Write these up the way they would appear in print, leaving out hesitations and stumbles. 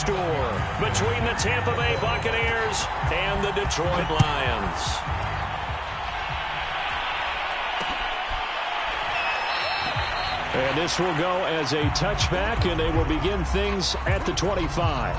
score between the Tampa Bay Buccaneers and the Detroit Lions. And this will go as a touchback, and they will begin things at the 25.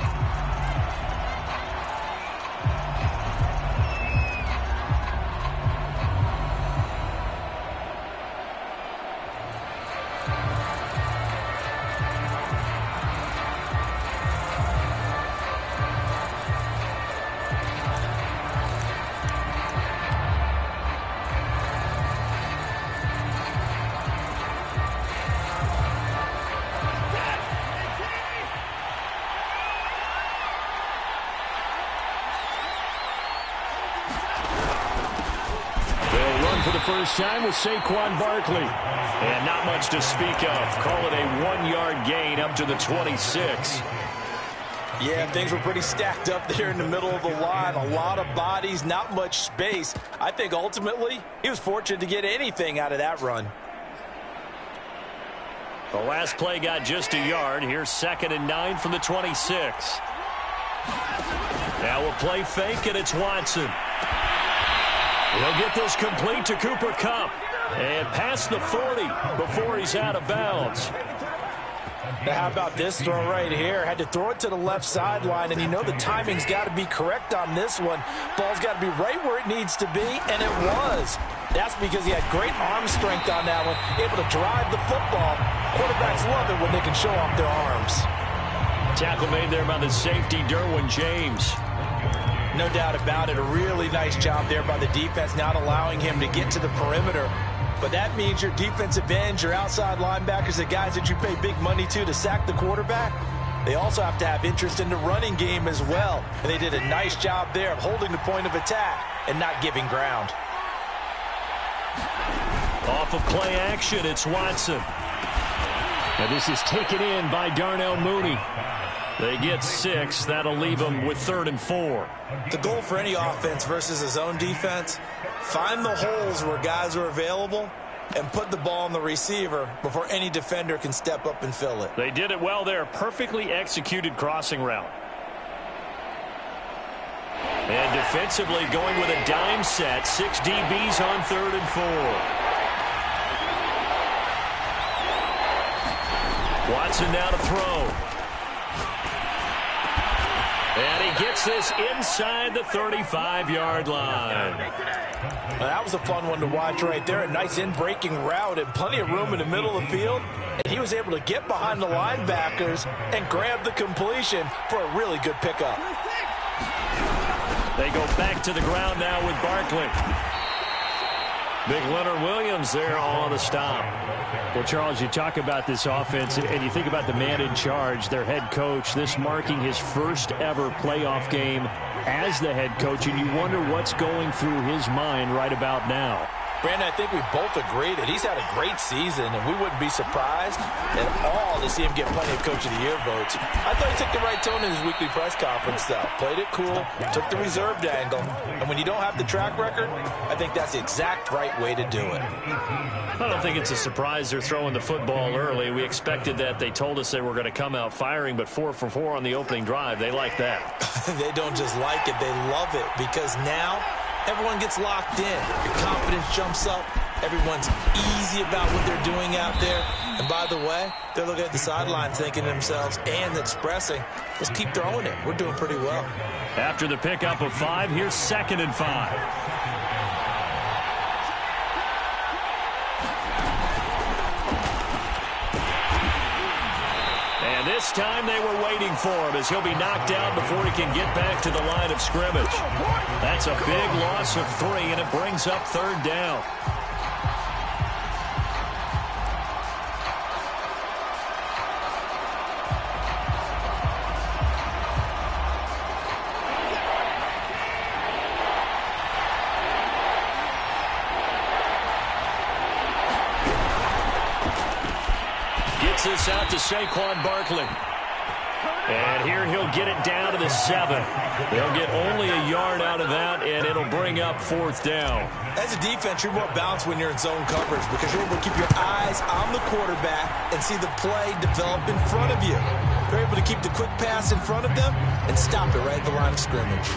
For the first time with Saquon Barkley. And not much to speak of. Call it a 1-yard gain up to the 26. Yeah, things were pretty stacked up there in the middle of the line. A lot of bodies, not much space. I think ultimately he was fortunate to get anything out of that run. The last play got just a yard. Here's 2nd and 9 from the 26. Now a play fake, and it's Watson. He'll get this complete to Cooper Kupp and past the 40 before he's out of bounds. Now how about this throw right here? Had to throw it to the left sideline, and you know the timing's got to be correct on this one. Ball's got to be right where it needs to be, and it was. That's because he had great arm strength on that one, able to drive the football. Quarterbacks love it when they can show off their arms. Tackle made there by the safety, Derwin James. No doubt about it. A really nice job there by the defense, not allowing him to get to the perimeter. But that means your defensive ends, your outside linebackers, the guys that you pay big money to sack the quarterback, they also have to have interest in the running game as well. And they did a nice job there of holding the point of attack and not giving ground. Off of play action, it's Watson. Now this is taken in by Darnell Mooney. They get 6. That'll leave them with 3rd and 4. The goal for any offense versus his own defense, find the holes where guys are available and put the ball on the receiver before any defender can step up and fill it. They did it well there. Perfectly executed crossing route. And defensively going with a dime set. 6 DBs on 3rd and 4. Watson now to throw. And he gets this inside the 35-yard line. Now, that was a fun one to watch right there. A nice in-breaking route and plenty of room in the middle of the field. And he was able to get behind the linebackers and grab the completion for a really good pickup. They go back to the ground now with Barkley. Big Leonard Williams there on the stop. Well, Charles, you talk about this offense, and you think about the man in charge, their head coach, this marking his first ever playoff game as the head coach, and you wonder what's going through his mind right about now. Brandon, I think we both agree that he's had a great season, and we wouldn't be surprised at all to see him get plenty of Coach of the Year votes. I thought he took the right tone in his weekly press conference, though. Played it cool, took the reserved angle, and when you don't have the track record, I think that's the exact right way to do it. I don't think it's a surprise they're throwing the football early. We expected that. They told us they were going to come out firing, but 4 for 4 on the opening drive. They like that. They don't just like it, they love it, because now everyone gets locked in. Your confidence jumps up. Everyone's easy about what they're doing out there. And by the way, they're looking at the sidelines thinking to themselves and expressing, let's keep throwing it. We're doing pretty well. After the pickup of 5, here's 2nd and 5. This time they were waiting for him as he'll be knocked down before he can get back to the line of scrimmage. That's a big loss of 3, and it brings up 3rd down. This out to Saquon Barkley. And here he'll get it down to the 7. They'll get only a yard out of that, and it'll bring up 4th down. As a defense, you're more balanced when you're in zone coverage because you're able to keep your eyes on the quarterback and see the play develop in front of you. they're able to keep the quick pass in front of them and stop it right at the line of scrimmage.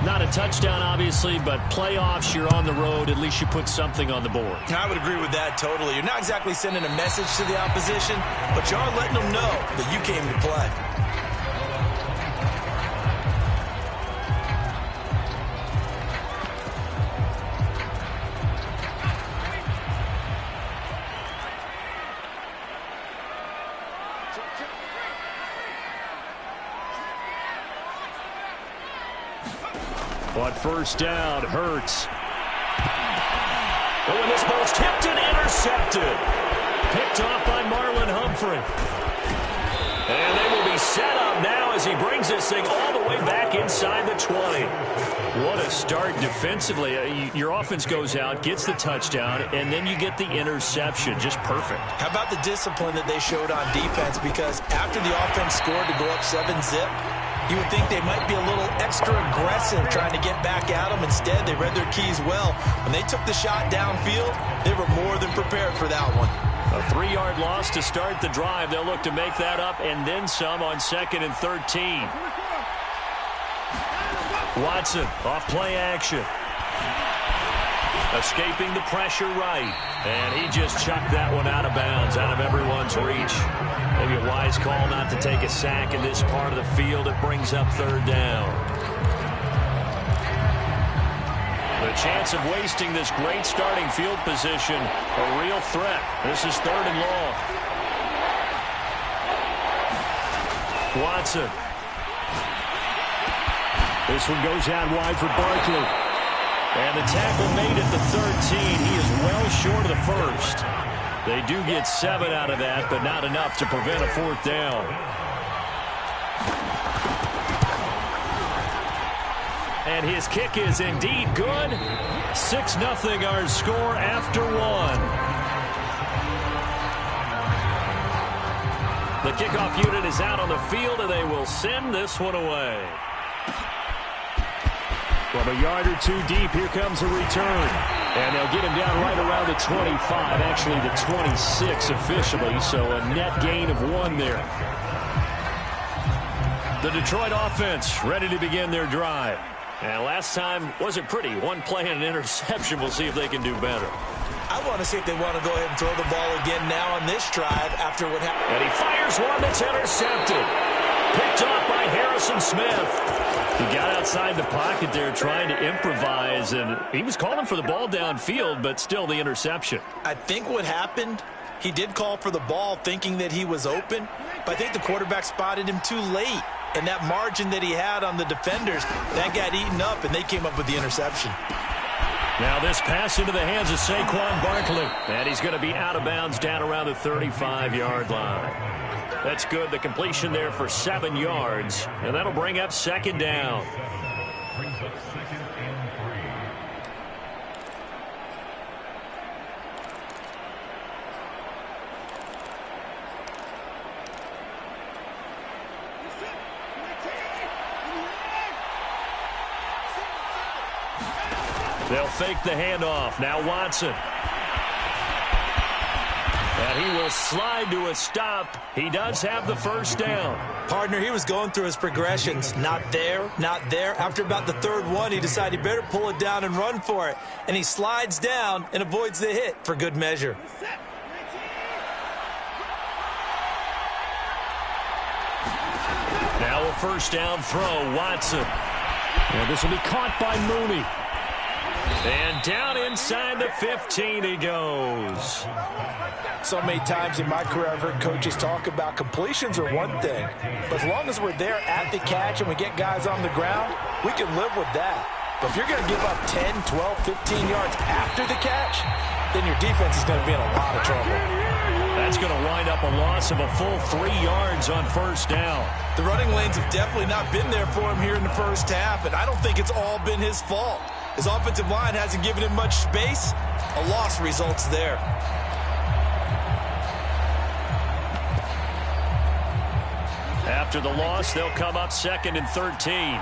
Not a touchdown, obviously, but playoffs, you're on the road. At least you put something on the board. I would agree with that totally. You're not exactly sending a message to the opposition, but you are letting them know that you came to play. On first down, Hurts. Oh, and this ball's tipped and intercepted. Picked off by Marlon Humphrey. And they will be set up now as he brings this thing all the way back inside the 20. What a start defensively. Your offense goes out, gets the touchdown, and then you get the interception. Just perfect. How about the discipline that they showed on defense? Because after the offense scored to go up 7-zip, you would think they might be a little extra aggressive trying to get back at them. Instead, they read their keys well. When they took the shot downfield, they were more than prepared for that one. A 3-yard loss to start the drive. They'll look to make that up and then some on 2nd and 13. Watson off play action. Escaping the pressure right. And he just chucked that one out of bounds, out of everyone's reach. Maybe a wise call not to take a sack in this part of the field. It brings up 3rd down. The chance of wasting this great starting field position, a real threat. This is 3rd and long. Watson. This one goes out wide for Barkley. And the tackle made at the 13. He is well short of the first. They do get 7 out of that, but not enough to prevent a 4th down. And his kick is indeed good. 6-0 our score after 1. The kickoff unit is out on the field, and they will send this one away. From a yard or 2 deep, here comes a return. And they'll get him down right around the 25, actually the 26 officially, so a net gain of 1 there. The Detroit offense ready to begin their drive. And last time wasn't pretty. 1 play and an interception. We'll see if they can do better. I want to see if they want to go ahead and throw the ball again now on this drive after what happened. And he fires one that's intercepted. Picked off by Harrison Smith. He got outside the pocket there trying to improvise, and he was calling for the ball downfield, but still the interception. I think what happened, he did call for the ball thinking that he was open, but I think the quarterback spotted him too late. And that margin that he had on the defenders, that got eaten up, and they came up with the interception. Now this pass into the hands of Saquon Barkley. And he's going to be out of bounds down around the 35-yard line. That's good. The completion there for 7 yards. And that'll bring up 2nd down. They'll fake the handoff. Now Watson. And he will slide to a stop. He does have the 1st down. Partner, he was going through his progressions. Not there, not there. After about the 3rd one, he decided he better pull it down and run for it. And he slides down and avoids the hit for good measure. Now a 1st down throw. Watson. And this will be caught by Mooney. And down inside the 15 he goes. So many times in my career I've heard coaches talk about completions are one thing. But as long as we're there at the catch and we get guys on the ground, we can live with that. But if you're going to give up 10, 12, 15 yards after the catch, then your defense is going to be in a lot of trouble. That's going to wind up a loss of a full 3 yards on 1st down. The running lanes have definitely not been there for him here in the first half, and I don't think it's all been his fault. His offensive line hasn't given him much space. A loss results there. After the loss, they'll come up 2nd and 13.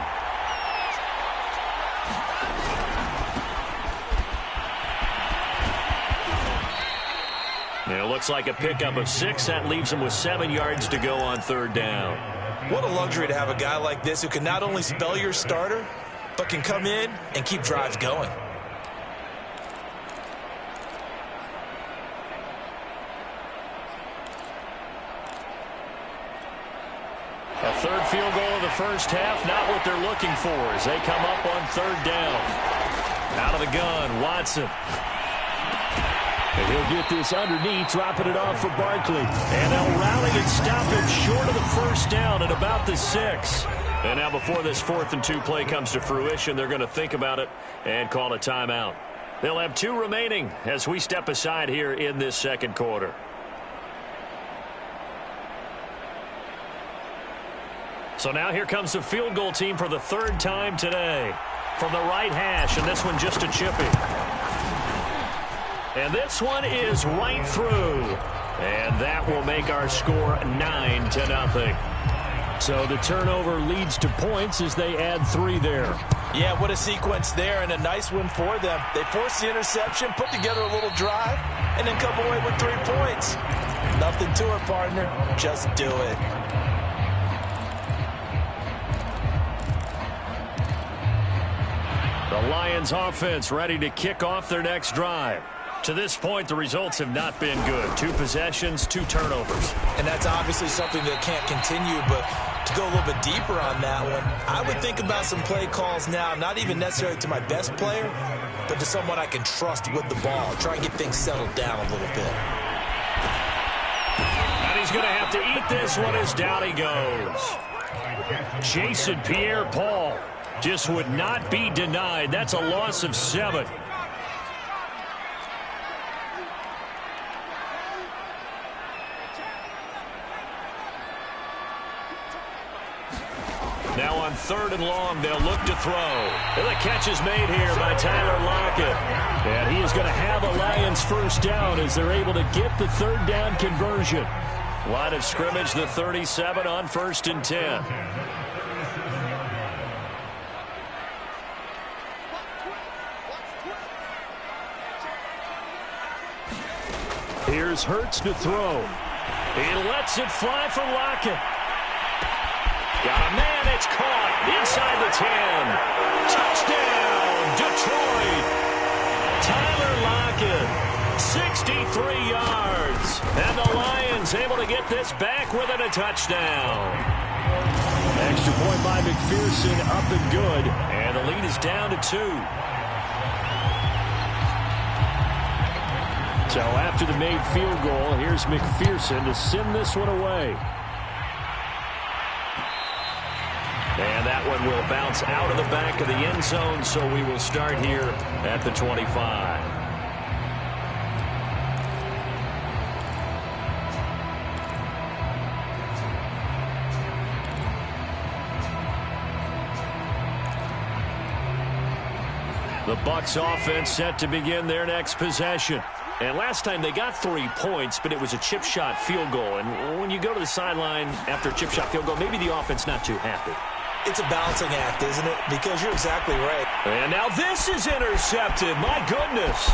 And it looks like a pickup of 6. That leaves him with 7 yards to go on third down. What a luxury to have a guy like this who can not only spell your starter, but can come in and keep drives going. A third field goal of the first half, not what they're looking for as they come up on third down. Out of the gun, Watson. And he'll get this underneath, dropping it off for Barkley. And they'll rally and stop him short of the first down at about the 6. And now before this 4th and 2 play comes to fruition, they're going to think about it and call a timeout. They'll have 2 remaining as we step aside here in this second quarter. So now here comes the field goal team for the 3rd time today. From the right hash, and this one just a chippy. And this one is right through. And that will make our score 9-0. So the turnover leads to points as they add 3 there. Yeah, what a sequence there, and a nice win for them. They forced the interception, put together a little drive, and then come away with 3 points. Nothing to it, partner. Just do it. The Lions offense ready to kick off their next drive. To this point, the results have not been good. 2 possessions, 2 turnovers. And that's obviously something that can't continue, but to go a little bit deeper on that one, I would think about some play calls now, not even necessarily to my best player, but to someone I can trust with the ball. Try and get things settled down a little bit. And he's going to have to eat this one as down he goes. Jason Pierre-Paul just would not be denied. That's a loss of 7. Now on 3rd and long, they'll look to throw. And the catch is made here by Tyler Lockett. And he is going to have a Lions first down as they're able to get the 3rd down conversion. Line of scrimmage, the 37 on 1st and 10. Here's Hurts to throw. He lets it fly for Lockett. Got a man, it's caught inside the 10. Touchdown, Detroit. Tyler Lockett, 63 yards. And the Lions able to get this back within a touchdown. Extra point by McPherson, up and good. And the lead is down to 2. So after the made field goal, here's McPherson to send this one away. And that one will bounce out of the back of the end zone, so we will start here at the 25. The Bucs offense set to begin their next possession. And last time they got 3 points, but it was a chip shot field goal. And when you go to the sideline after a chip shot field goal, maybe the offense not too happy. It's a balancing act, isn't it? Because you're exactly right. And now this is intercepted. My goodness.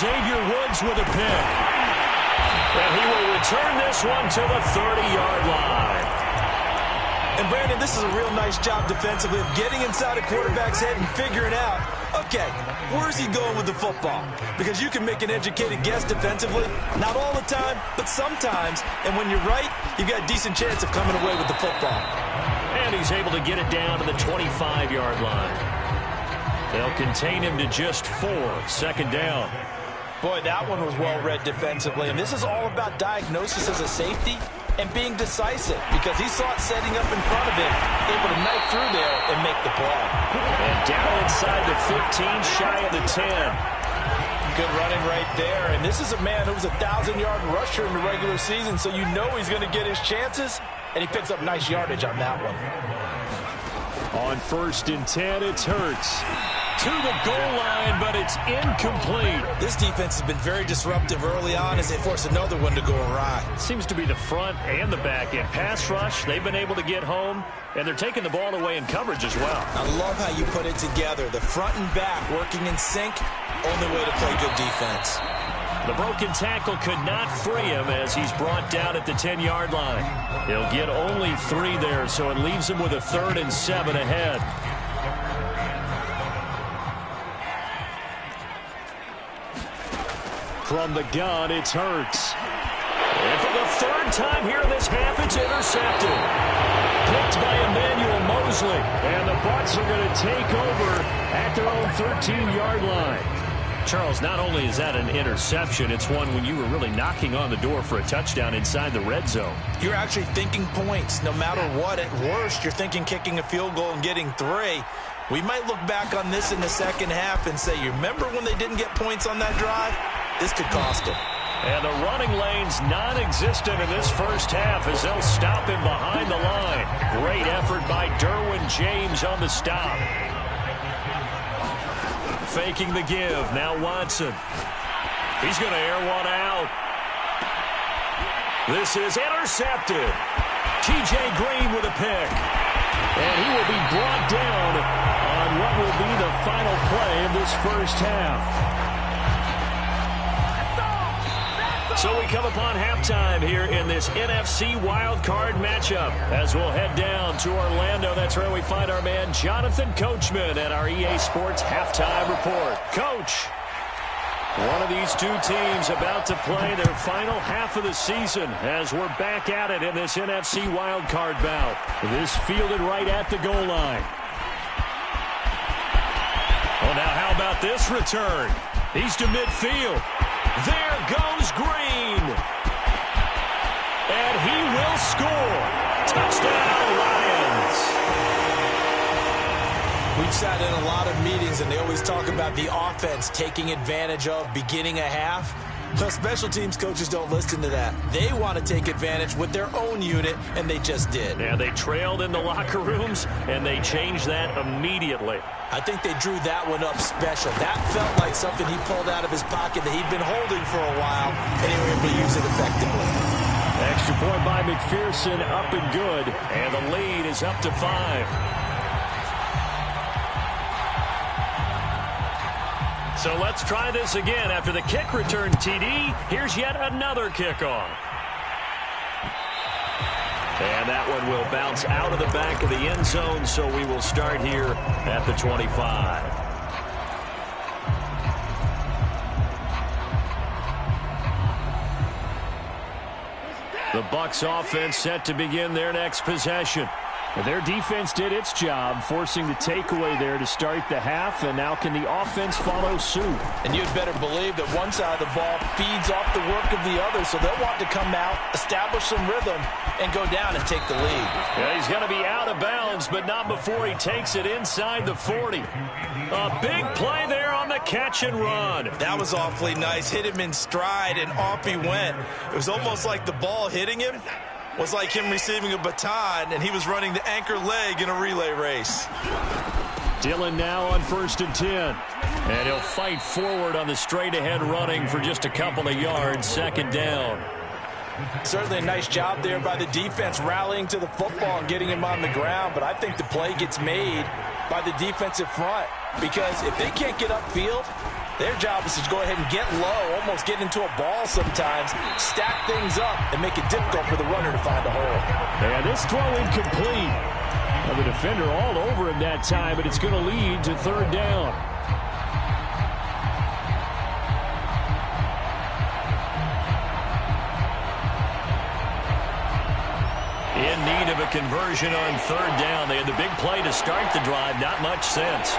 Xavier Woods with a pick. And he will return this one to the 30-yard line. And, Brandon, this is a real nice job defensively of getting inside a quarterback's head and figuring out, okay, where's he going with the football? Because you can make an educated guess defensively, not all the time, but sometimes. And when you're right, you've got a decent chance of coming away with the football. And he's able to get it down to the 25-yard line. They'll contain him to just 4. 2nd down. Boy, that one was well-read defensively. And this is all about diagnosis as a safety and being decisive, because he saw it setting up in front of him, able to knife through there and make the play. And down inside the 15, shy of the 10. Good running right there. And this is a man who was a 1,000-yard rusher in the regular season, so you know he's going to get his chances, and he picks up nice yardage on that one. On 1st and 10, it's Hurts. To the goal line, but it's incomplete. This defense has been very disruptive early on as they force another one to go awry. Seems to be the front and the back end. Pass rush, they've been able to get home, and they're taking the ball away in coverage as well. I love how you put it together. The front and back working in sync, only way to play good defense. The broken tackle could not free him as he's brought down at the 10-yard line. He'll get only 3 there, so it leaves him with a 3rd and 7 ahead. From the gun, it's Hurts. And for the 3rd time here in this half, it's intercepted. Picked by Emmanuel Mosley. And the Bucs are going to take over at their own 13-yard line. Charles, not only is that an interception, it's one when you were really knocking on the door for a touchdown inside the red zone. You're actually thinking points. No matter what, at worst, you're thinking kicking a field goal and getting 3. We might look back on this in the second half and say, you remember when they didn't get points on that drive? This could cost them. And the running lane's non-existent in this first half as they'll stop him behind the line. Great effort by Derwin James on the stop. Faking the give. Now Watson. He's going to air one out. This is intercepted. T.J. Green with a pick. And he will be brought down on what will be the final play of this first half. So we come upon halftime here in this NFC wildcard matchup as we'll head down to Orlando. That's where we find our man Jonathan Coachman at our EA Sports Halftime Report. Coach, one of these two teams about to play their final half of the season as we're back at it in this NFC wildcard bout. This fielded right at the goal line. Oh, now how about this return? He's to midfield. There goes Green. And he will score. Touchdown, Lions. We've sat in a lot of meetings, and they always talk about the offense taking advantage of beginning a half. The special teams coaches don't listen to that. They want to take advantage with their own unit, and they just did. Yeah, they trailed in the locker rooms, and they changed that immediately. I think they drew that one up special. That felt like something he pulled out of his pocket that he'd been holding for a while, and they were able to use it effectively. Extra point by McPherson, up and good, and the lead is up to 5. So let's try this again. After the kick return TD, here's yet another kickoff. And that one will bounce out of the back of the end zone, so we will start here at the 25. The Bucs offense set to begin their next possession. Their defense did its job, forcing the takeaway there to start the half, and now can the offense follow suit? And you'd better believe that one side of the ball feeds off the work of the other, so they'll want to come out, establish some rhythm, and go down and take the lead. Yeah, he's going to be out of bounds, but not before he takes it inside the 40. A big play there on the catch and run. That was awfully nice. Hit him in stride, and off he went. It was almost like the ball hitting him was like him receiving a baton, and he was running the anchor leg in a relay race. Dillon now on 1st and 10. And he'll fight forward on the straight-ahead running for just a couple of yards, 2nd down. Certainly a nice job there by the defense rallying to the football and getting him on the ground, but I think the play gets made by the defensive front because if they can't get upfield, their job is to go ahead and get low, almost get into a ball sometimes, stack things up, and make it difficult for the runner to find a hole. And this throw incomplete. Well, the defender all over him that time, but it's going to lead to 3rd down. In need of a conversion on 3rd down. They had the big play to start the drive, not much sense.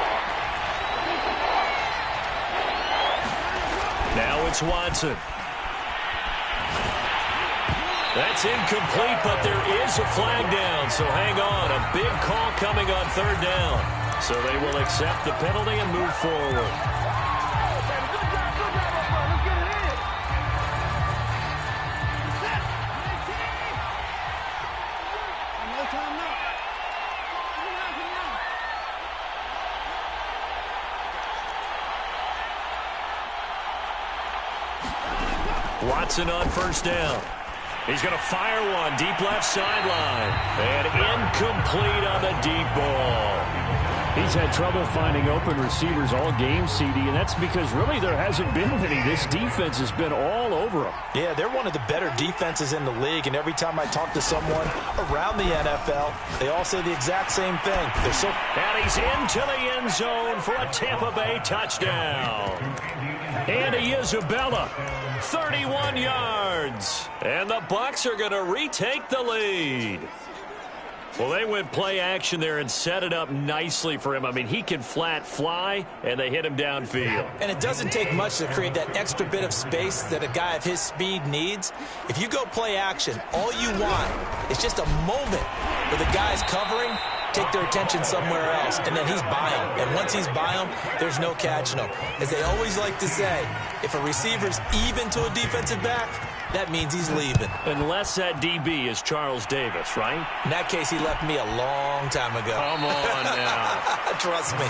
Now it's Watson. That's incomplete, but there is a flag down, so hang on. A big call coming on 3rd down. So they will accept the penalty and move forward. Watson on 1st down. He's going to fire one deep left sideline. And incomplete on the deep ball. He's had trouble finding open receivers all game, CD, and that's because really there hasn't been many. This defense has been all over him. Yeah, they're one of the better defenses in the league, and every time I talk to someone around the NFL, they all say the exact same thing. And he's into the end zone for a Tampa Bay touchdown. Andy Isabella, 31 yards. And the Bucs are going to retake the lead. Well, they went play action there and set it up nicely for him. I mean, he can flat fly, and they hit him downfield. And it doesn't take much to create that extra bit of space that a guy of his speed needs. If you go play action, all you want is just a moment where the guy's covering, take their attention somewhere else, and then he's by him. And once he's by him, there's no catching him. As they always like to say, if a receiver's even to a defensive back, that means he's leaving. Unless that DB is Charles Davis, right? In that case, he left me a long time ago. Come on now. Trust me.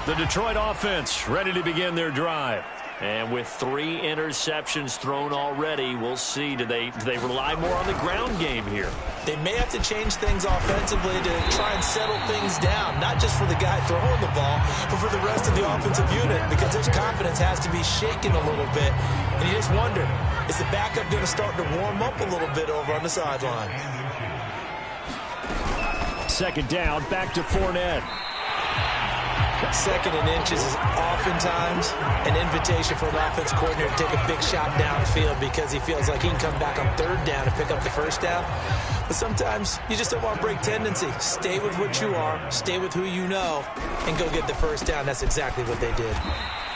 The Detroit offense ready to begin their drive. And with 3 interceptions thrown already, we'll see. Do they rely more on the ground game here? They may have to change things offensively to try and settle things down, not just for the guy throwing the ball, but for the rest of the offensive unit, because their confidence has to be shaken a little bit. And you just wonder, is the backup going to start to warm up a little bit over on the sideline? Second down, back to Fournette. Second and inches is oftentimes an invitation for an offense coordinator to take a big shot downfield because he feels like he can come back on third down and pick up the first down. But sometimes you just don't want to break tendency. Stay with what you are, stay with who you know, and go get the first down. That's exactly what they did.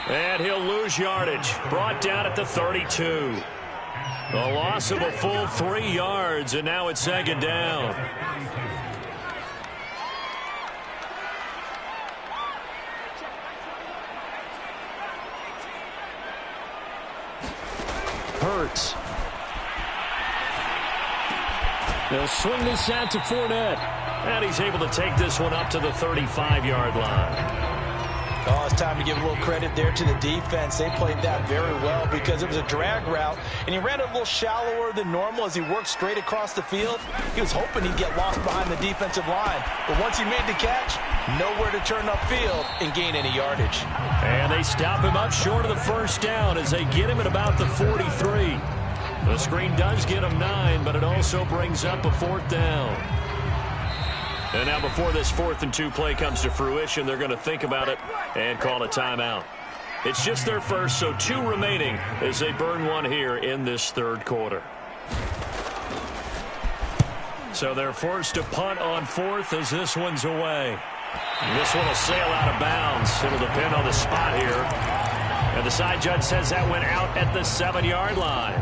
And he'll lose yardage. Brought down at the 32. A loss of a full 3 yards, and now it's second down. Hurts. They'll swing this out to Fournette. And he's able to take this one up to the 35-yard line. Oh, it's time to give a little credit there to the defense. They played that very well because it was a drag route, and he ran it a little shallower than normal as he worked straight across the field. He was hoping he'd get lost behind the defensive line, but once he made the catch, nowhere to turn upfield and gain any yardage. And they stop him up short of the first down as they get him at about the 43. The screen does get him 9, but it also brings up a 4th down. And now before this 4th and 2 play comes to fruition, they're going to think about it and call a timeout. It's just their first, so 2 remaining as they burn one here in this third quarter. So they're forced to punt on 4th as this one's away. This one will sail out of bounds. It'll depend on the spot here. And the side judge says that went out at the 7-yard line.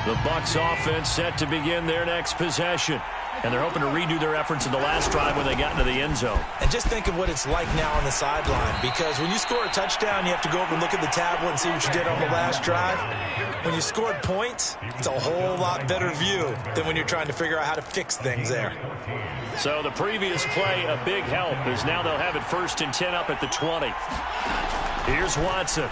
The Bucs offense set to begin their next possession. And they're hoping to redo their efforts in the last drive when they got into the end zone. And just think of what it's like now on the sideline, because when you score a touchdown, you have to go over and look at the tablet and see what you did on the last drive. When you scored points, it's a whole lot better view than when you're trying to figure out how to fix things there. So the previous play, a big help, as now they'll have it 1st and 10 up at the 20. Here's Watson.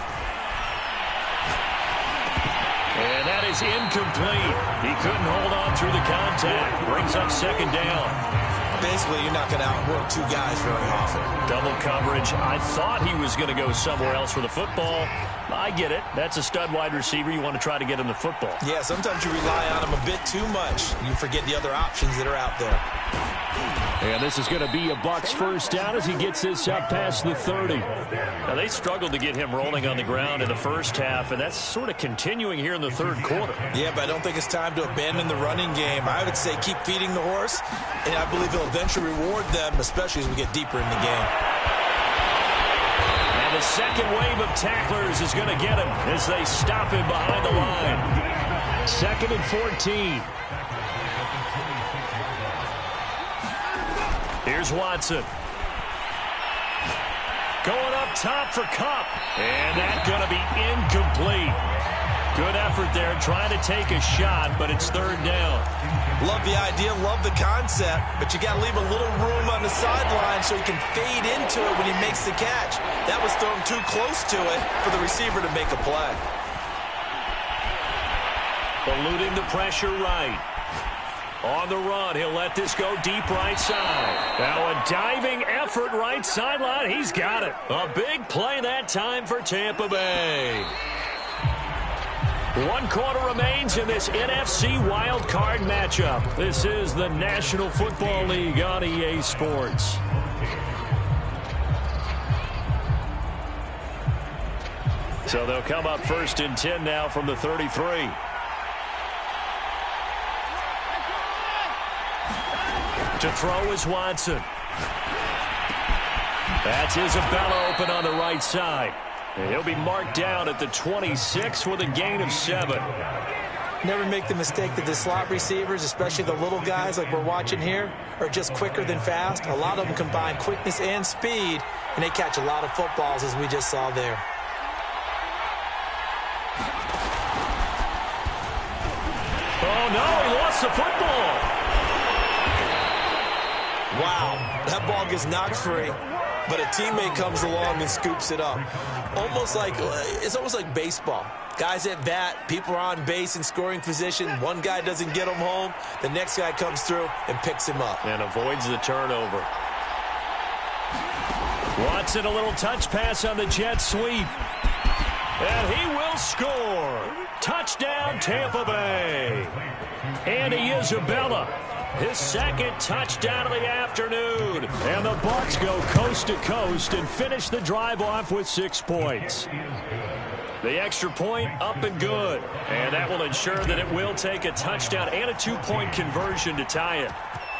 And that is incomplete. He couldn't hold on through the contact. Brings up second down. Basically, you're not going to outwork 2 guys very often. Double coverage. I thought he was going to go somewhere else for the football. I get it. That's a stud wide receiver. You want to try to get him the football. Yeah, sometimes you rely on him a bit too much. You forget the other options that are out there. And this is going to be a Bucs first down as he gets this up past the 30. Now, they struggled to get him rolling on the ground in the first half, and that's sort of continuing here in the third quarter. Yeah, but I don't think it's time to abandon the running game. I would say keep feeding the horse, and I believe he'll eventually reward them, especially as we get deeper in the game. And the second wave of tacklers is going to get him as they stop him behind the line. 2nd and 14. Here's Watson. Going up top for Kupp. And that's going to be incomplete. Good effort there trying to take a shot, but it's 3rd down. Love the idea, love the concept, but you got to leave a little room on the sideline so he can fade into it when he makes the catch. That was thrown too close to it for the receiver to make a play. Eluding the pressure right. On the run, he'll let this go deep right side. Now a diving effort right sideline. He's got it. A big play that time for Tampa Bay. 1 quarter remains in this NFC wildcard matchup. This is the National Football League on EA Sports. So they'll come up 1st and 10 now from the 33. To throw is Watson. That's Isabella open on the right side. And he'll be marked down at the 26 with a gain of 7. Never make the mistake that the slot receivers, especially the little guys like we're watching here, are just quicker than fast. A lot of them combine quickness and speed, and they catch a lot of footballs, as we just saw there. Oh, no, he lost the football. Wow, that ball gets knocked free, but a teammate comes along and scoops it up. It's almost like baseball. Guys at bat, people are on base in scoring position. One guy doesn't get him home. The next guy comes through and picks him up. And avoids the turnover. Watson, a little touch pass on the jet sweep. And he will score. Touchdown, Tampa Bay. Andy Isabella, his 2nd touchdown of the afternoon. And the Bucs go coast to coast and finish the drive off with 6 points. The extra point up and good. And that will ensure that it will take a touchdown and a 2-point conversion to tie it.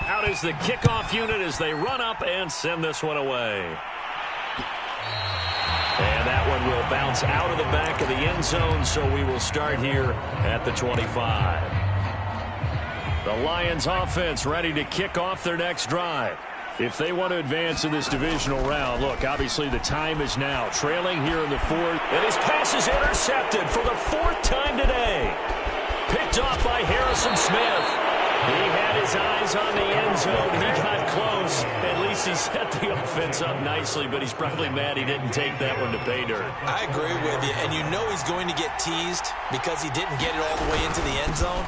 Out is the kickoff unit as they run up and send this one away. And that one will bounce out of the back of the end zone, so we will start here at the 25. The Lions offense ready to kick off their next drive. If they want to advance in this divisional round, look, obviously the time is now. Trailing here in the 4th. And his pass is intercepted for the 4th time today. Picked off by Harrison Smith. He had his eyes on the end zone. He got close. At least he set the offense up nicely, but he's probably mad he didn't take that one to pay dirt. I agree with you, and you know he's going to get teased because he didn't get it all the way into the end zone.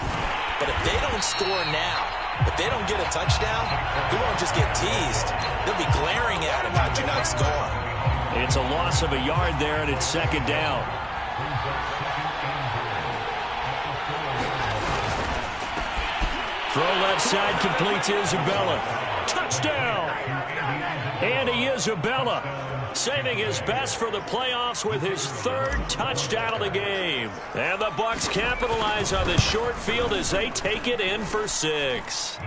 But if they don't score now, if they don't get a touchdown, he won't just get teased. They'll be glaring at him. How'd you not score? It's a loss of a yard there, and it's 2nd down. Throw left side, complete to Isabella. Touchdown! Andy Isabella saving his best for the playoffs with his 3rd touchdown of the game. And the Bucs capitalize on the short field as they take it in for 6.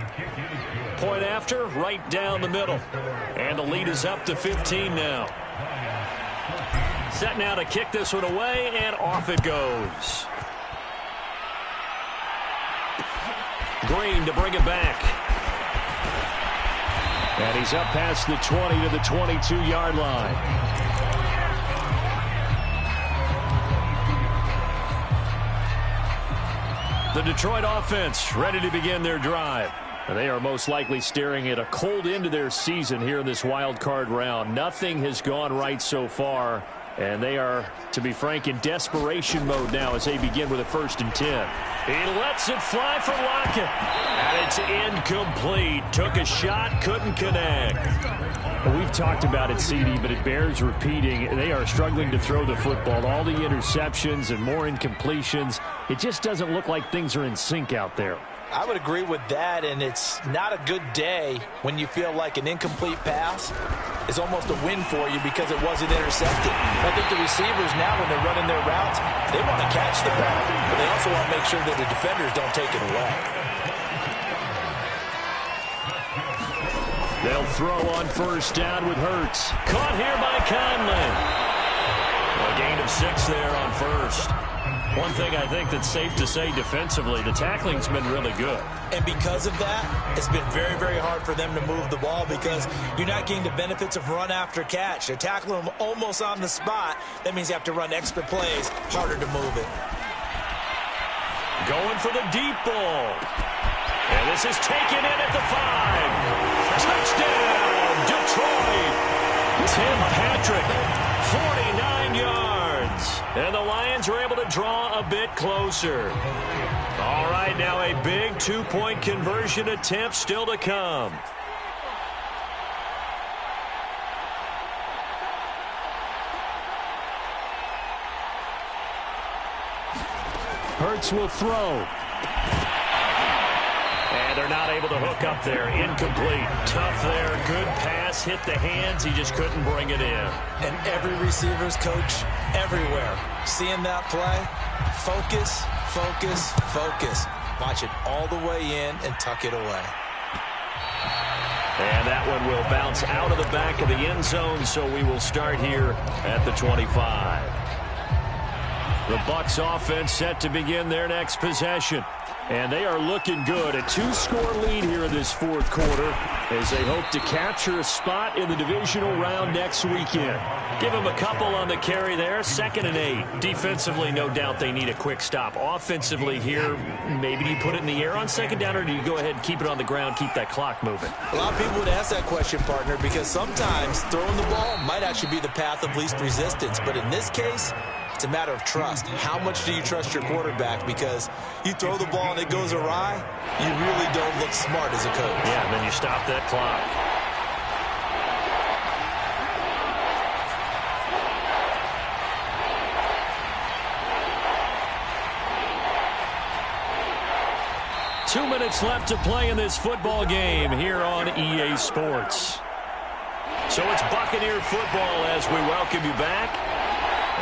Point after, right down the middle. And the lead is up to 15 now. Set now to kick this one away, and off it goes. Green to bring it back. And he's up past the 20 to the 22-yard line. The Detroit offense ready to begin their drive. And they are most likely staring at a cold end to their season here in this wild card round. Nothing has gone right so far. And they are, to be frank, in desperation mode now as they begin with a 1st and 10. He lets it fly for Lockett. And it's incomplete. Took a shot, couldn't connect. Well, we've talked about it, CD, but it bears repeating. They are struggling to throw the football. All the interceptions and more incompletions. It just doesn't look like things are in sync out there. I would agree with that, and it's not a good day when you feel like an incomplete pass is almost a win for you because it wasn't intercepted. I think the receivers now, when they're running their routes, they want to catch the ball, but they also want to make sure that the defenders don't take it away. They'll throw on 1st down with Hurts. Caught here by Conley. A gain of 6 there on 1st. One thing I think that's safe to say defensively, the tackling's been really good. And because of that, it's been very, very hard for them to move the ball because you're not getting the benefits of run after catch. They're tackling them almost on the spot. That means you have to run extra plays, harder to move it. Going for the deep ball. And this is taken in at the 5. Touchdown, Detroit. Tim Patrick, 49 yards. And the Lions are able to draw a bit closer. All right, now a big two-point conversion attempt still to come. Hurts will throw. And they're not able to hook up there. Incomplete. Tough there. Good pass. Hit the hands. He just couldn't bring it in. And every receiver's coach everywhere. Seeing that play, focus, focus, focus. Watch it all the way in and tuck it away. And that one will bounce out of the back of the end zone, so we will start here at the 25. The Bucs offense set to begin their next possession. And they are looking good. A two-score lead here in this fourth quarter as they hope to capture a spot in the divisional round next weekend. Give them a couple on the carry there. 2nd and 8. Defensively, no doubt they need a quick stop. Offensively here, maybe do you put it in the air on 2nd down, or do you go ahead and keep it on the ground, keep that clock moving? A lot of people would ask that question, partner, because sometimes throwing the ball might actually be the path of least resistance. But in this case, it's a matter of trust. How much do you trust your quarterback? Because you throw the ball and it goes awry, you really don't look smart as a coach. Yeah, and then you stop that clock. Two minutes left to play in this football game here on EA Sports. So it's Buccaneer football as we welcome you back.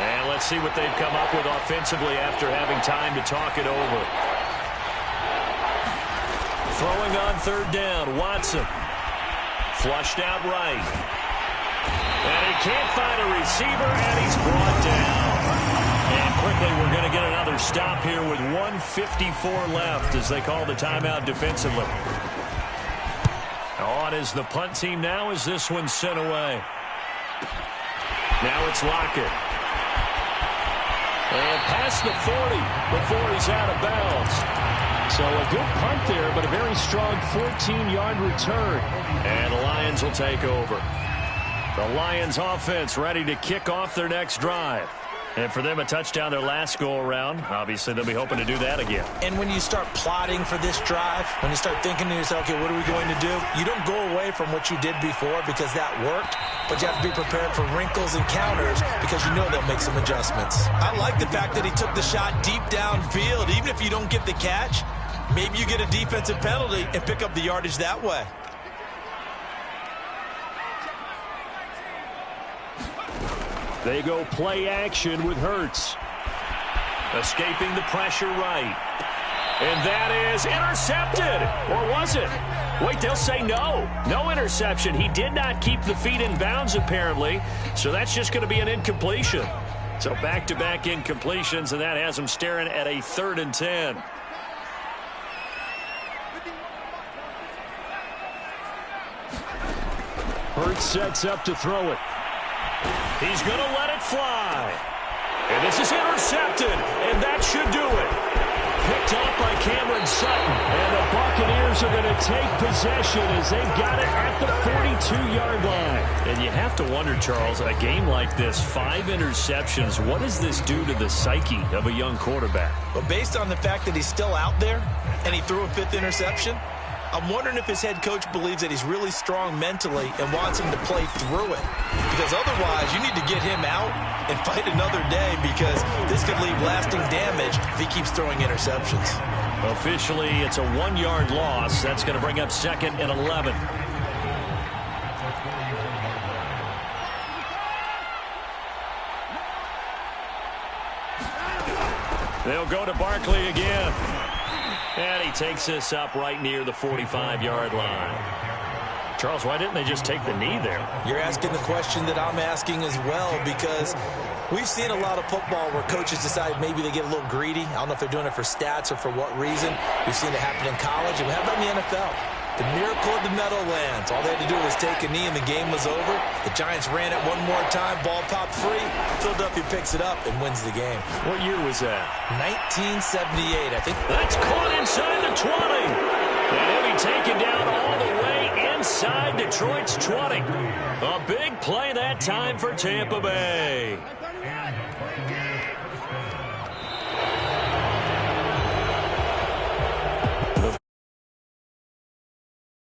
And let's see what they've come up with offensively after having time to talk it over. Throwing on 3rd down, Watson. Flushed out right. And he can't find a receiver, and he's brought down. And quickly, we're going to get another stop here with 1:54 left as they call the timeout defensively. On is the punt team now as this one's sent away. Now it's Lockett. And past the 40 before he's out of bounds. So a good punt there, but a very strong 14-yard return. And the Lions will take over. The Lions offense ready to kick off their next drive. And for them, a touchdown their last go-around. Obviously, they'll be hoping to do that again. And when you start plotting for this drive, when you start thinking to yourself, okay, what are we going to do? You don't go away from what you did before because that worked, but you have to be prepared for wrinkles and counters because you know they'll make some adjustments. I like the fact that he took the shot deep downfield. Even if you don't get the catch, maybe you get a defensive penalty and pick up the yardage that way. They go play action with Hurts. Escaping the pressure right. And that is intercepted. Or was it? Wait, they'll say no. No interception. He did not keep the feet in bounds, apparently. So that's just going to be an incompletion. So back-to-back incompletions, and that has them staring at a 3rd and 10. Hurts sets up to throw it. He's going to let it fly. And this is intercepted, and that should do it. Picked off by Cameron Sutton. And the Buccaneers are going to take possession as they've got it at the 42-yard line. And you have to wonder, Charles, a game like this, 5 interceptions, what does this do to the psyche of a young quarterback? But based on the fact that he's still out there and he threw a 5th interception, I'm wondering if his head coach believes that he's really strong mentally and wants him to play through it. Because otherwise, you need to get him out and fight another day because this could leave lasting damage if he keeps throwing interceptions. Officially, it's a 1-yard loss. That's going to bring up 2nd and 11. They'll go to Barkley again. And he takes this up right near the 45-yard line. Charles, why didn't they just take the knee there? You're asking the question that I'm asking as well, because we've seen a lot of football where coaches decide maybe they get a little greedy. I don't know if they're doing it for stats or for what reason. We've seen it happen in college, and we have it in the NFL. The miracle of the Meadowlands. All they had to do was take a knee, and the game was over. The Giants ran it one more time. Ball popped free. Philadelphia picks it up and wins the game. What year was that? 1978, I think. That's caught inside the 20. And he'll be taken down all the way inside Detroit's 20. A big play that time for Tampa Bay.